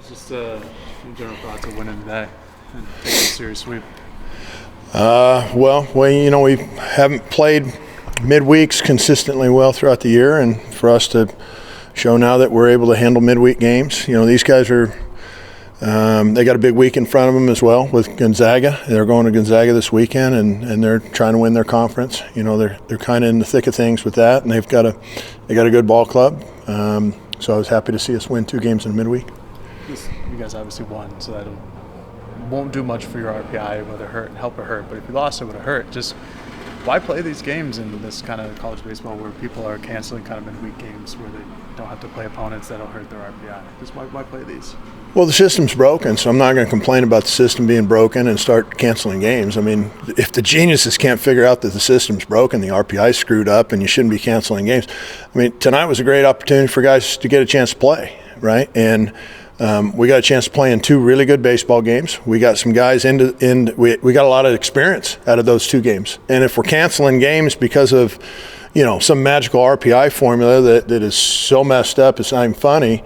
What's just your general thoughts of winning today and taking a serious sweep? Well, we haven't played midweeks consistently well throughout the year, and for us to show now that we're able to handle midweek games, these guys are. They got a big week in front of them as well with Gonzaga. They're going to Gonzaga this weekend, and they're trying to win their conference. They're kind of in the thick of things with that, and they got a good ball club. So I was happy to see us win 2 games in midweek. You guys obviously won, so that won't do much for your RPI, whether help or hurt. But if you lost, it would have hurt. Just why play these games in this kind of college baseball where people are canceling kind of midweek games where they don't have to play opponents that'll hurt their RPI? Just why play these? Well, the system's broken, so I'm not going to complain about the system being broken and start canceling games. I mean, if the geniuses can't figure out that the system's broken, the RPI's screwed up, and you shouldn't be canceling games. I mean, tonight was a great opportunity for guys to get a chance to play, right? And we got a chance to play in 2 really good baseball games. We got some guys we got a lot of experience out of those 2 games. And if we're canceling games because of, some magical RPI formula that is so messed up it's not even funny,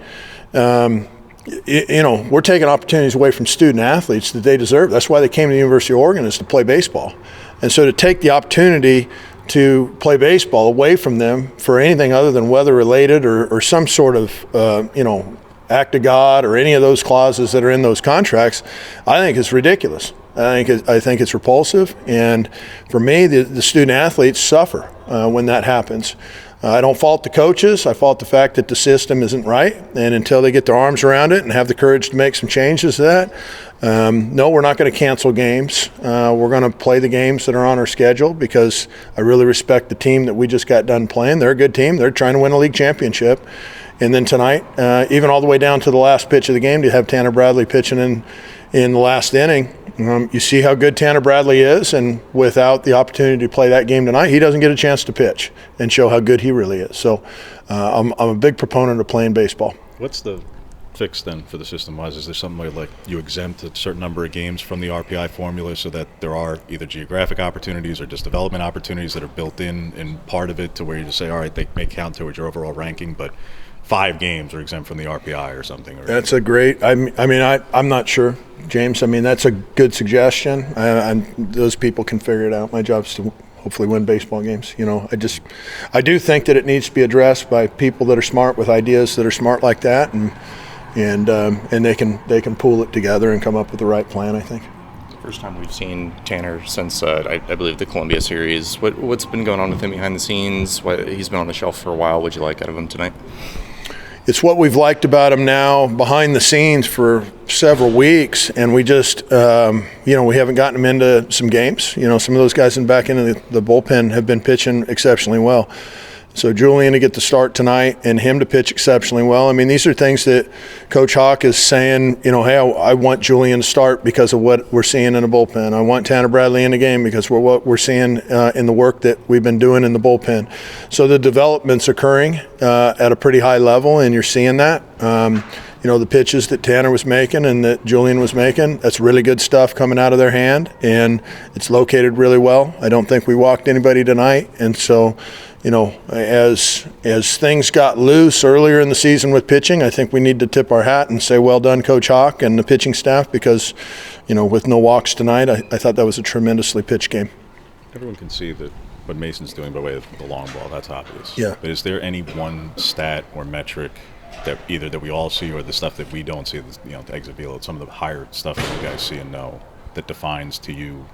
we're taking opportunities away from student athletes that they deserve. That's why they came to the University of Oregon, is to play baseball. And so to take the opportunity to play baseball away from them for anything other than weather-related or some sort of, act of God or any of those clauses that are in those contracts, I think is ridiculous. I think it's repulsive, and for me, the student athletes suffer when that happens. I don't fault the coaches. I fault the fact that the system isn't right, and until they get their arms around it and have the courage to make some changes to that, no, we're not going to cancel games. We're going to play the games that are on our schedule because I really respect the team that we just got done playing. They're a good team. They're trying to win a league championship. And then tonight, even all the way down to the last pitch of the game, to have Tanner Bradley pitching in the last inning, you see how good Tanner Bradley is, and without the opportunity to play that game tonight, he doesn't get a chance to pitch and show how good he really is. So I'm a big proponent of playing baseball. What's the fix then for the system-wise? Is there something like you exempt a certain number of games from the RPI formula so that there are either geographic opportunities or just development opportunities that are built in part of it to where you just say, all right, they may count towards your overall ranking, but 5 games are exempt from the RPI or something? That's a great – I'm not sure, James. I mean, that's a good suggestion. Those people can figure it out. My job is to hopefully win baseball games. I do think that it needs to be addressed by people that are smart with ideas that are smart like that, and they can pool it together and come up with the right plan, I think. First time we've seen Tanner since I believe the Columbia series. What's been going on with him behind the scenes? He's been on the shelf for a while. What'd you like out of him tonight? It's what we've liked about him now behind the scenes for several weeks, and we just, we haven't gotten him into some games. Some of those guys back into the bullpen have been pitching exceptionally well. So Julian to get the start tonight and him to pitch exceptionally well. I mean, these are things that Coach Hawk is saying, hey, I want Julian to start because of what we're seeing in the bullpen. I want Tanner Bradley in the game because of what we're seeing in the work that we've been doing in the bullpen. So the development's occurring at a pretty high level, and you're seeing that. The pitches that Tanner was making and that Julian was making, that's really good stuff coming out of their hand, and it's located really well. I don't think we walked anybody tonight, and so as things got loose earlier in the season with pitching, I think we need to tip our hat and say well done, Coach Hawk and the pitching staff, because with no walks tonight, I thought that was a tremendously pitched game. Everyone can see that what Mason's doing by way of the long ball, that's obvious. Yeah. But is there any one stat or metric that either that we all see or the stuff that we don't see, the exit velo, some of the higher stuff that you guys see and know that defines to you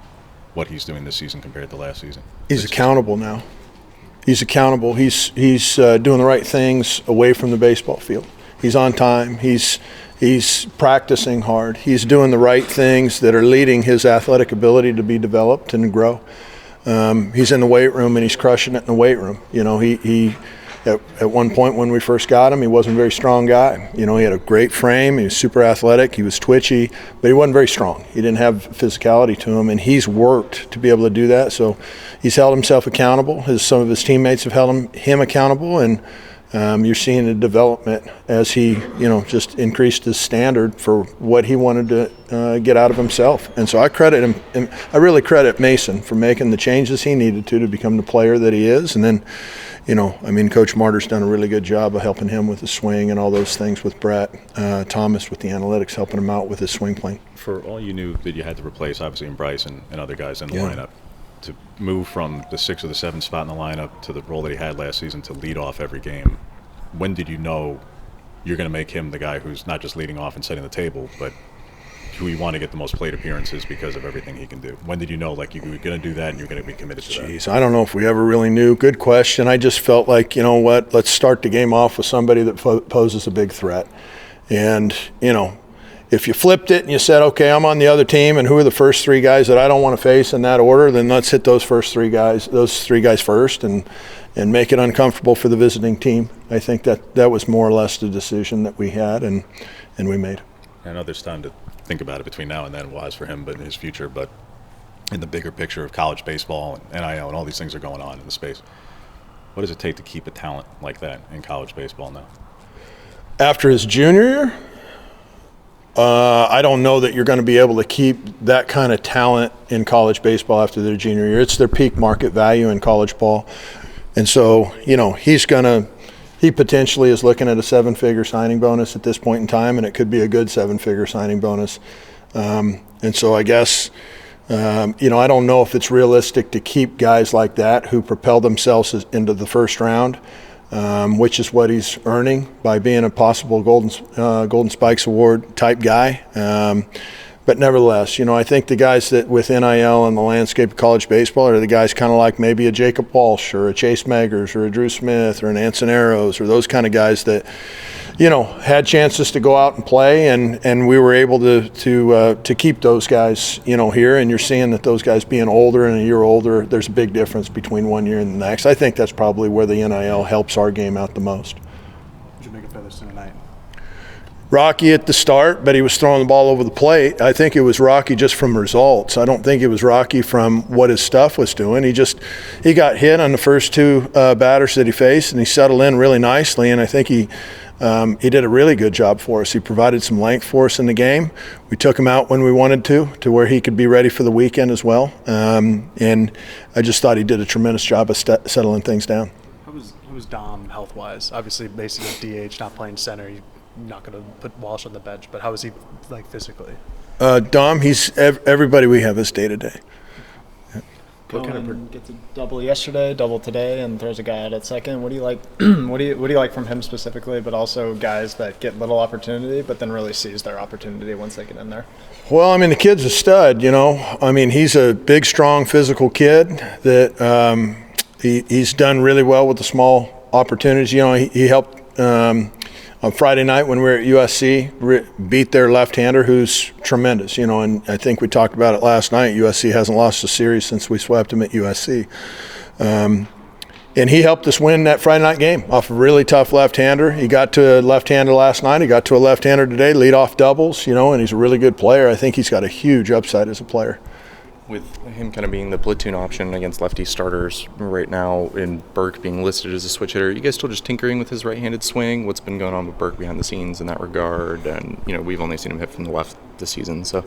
what he's doing this season compared to last season? He's accountable now. He's accountable. He's doing the right things away from the baseball field. He's on time. He's practicing hard. He's doing the right things that are leading his athletic ability to be developed and grow. He's in the weight room and he's crushing it in the weight room. He at one point when we first got him, he wasn't a very strong guy. He had a great frame. He was super athletic. He was twitchy, but he wasn't very strong. He didn't have physicality to him, and he's worked to be able to do that. So he's held himself accountable. Some of his teammates have held him accountable, and You're seeing a development as he, just increased his standard for what he wanted to get out of himself. And so I credit him. I really credit Mason for making the changes he needed to become the player that he is. And then, Coach Marty's done a really good job of helping him with the swing and all those things with Brett Thomas with the analytics, helping him out with his swing plane. For all you knew that you had to replace, obviously, in Bryce and other guys in the lineup, to move from the 6th or the 7th spot in the lineup to the role that he had last season to lead off every game, when did you know you're going to make him the guy who's not just leading off and setting the table, but who you want to get the most plate appearances because of everything he can do? When did you know, you were going to do that and you're going to be committed to that? Jeez, I don't know if we ever really knew. Good question. I just felt like, let's start the game off with somebody that poses a big threat. And, if you flipped it and you said, okay, I'm on the other team, and who are the first 3 guys that I don't want to face in that order, then let's hit those three guys first and make it uncomfortable for the visiting team. I think that was more or less the decision that we had and we made. I know there's time to think about it between now and then, wise for him, but in his future, but in the bigger picture of college baseball and NIL and all these things are going on in the space, what does it take to keep a talent like that in college baseball now? After his junior year, I don't know that you're going to be able to keep that kind of talent in college baseball after their junior year. It's their peak market value in college ball. And so, he potentially is looking at a 7-figure signing bonus at this point in time, and it could be a good 7-figure signing bonus. And so I guess, I don't know if it's realistic to keep guys like that who propel themselves into the first round, which is what he's earning by being a possible Golden Spikes Award type guy. But nevertheless, I think the guys that with NIL and the landscape of college baseball are the guys kind of like maybe a Jacob Walsh or a Chase Meggers or a Drew Smith or an Anson Arrows or those kind of guys that, had chances to go out and play, and we were able to keep those guys, here. And you're seeing that those guys being older and a year older, there's a big difference between one year and the next. I think that's probably where the NIL helps our game out the most. What'd you make of Featherston tonight? Rocky at the start, but he was throwing the ball over the plate. I think it was rocky just from results. I don't think it was rocky from what his stuff was doing. He got hit on the first 2 batters that he faced, and he settled in really nicely, and I think he did a really good job for us. He provided some length for us in the game. We took him out when we wanted to where he could be ready for the weekend as well. And I just thought he did a tremendous job of settling things down. How was Dom health-wise? Obviously, basically DH, not playing center. You're not going to put Walsh on the bench, but how is he physically? Dom, he's everybody we have is day-to-day. Gets a double yesterday, double today, and throws a guy out at second. What do you like? what do you like from him specifically? But also guys that get little opportunity, but then really seize their opportunity once they get in there. Well, the kid's a stud. He's a big, strong, physical kid that he's done really well with the small opportunities. He helped. On Friday night when we were at USC, beat their left-hander who's tremendous, and I think we talked about it last night. USC hasn't lost a series since we swept them at USC. And he helped us win that Friday night game off a really tough left-hander. He got to a left-hander last night. He got to a left-hander today, lead-off doubles, and he's a really good player. I think he's got a huge upside as a player. With him kind of being the platoon option against lefty starters right now and Burke being listed as a switch hitter, are you guys still just tinkering with his right-handed swing? What's been going on with Burke behind the scenes in that regard? And, we've only seen him hit from the left this season, so.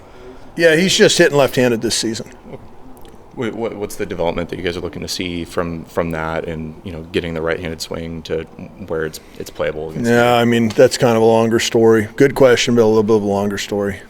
Yeah, he's just hitting left-handed this season. What's the development that you guys are looking to see from that and, getting the right-handed swing to where it's playable against Yeah, that's kind of a longer story. Good question, but a little bit of a longer story.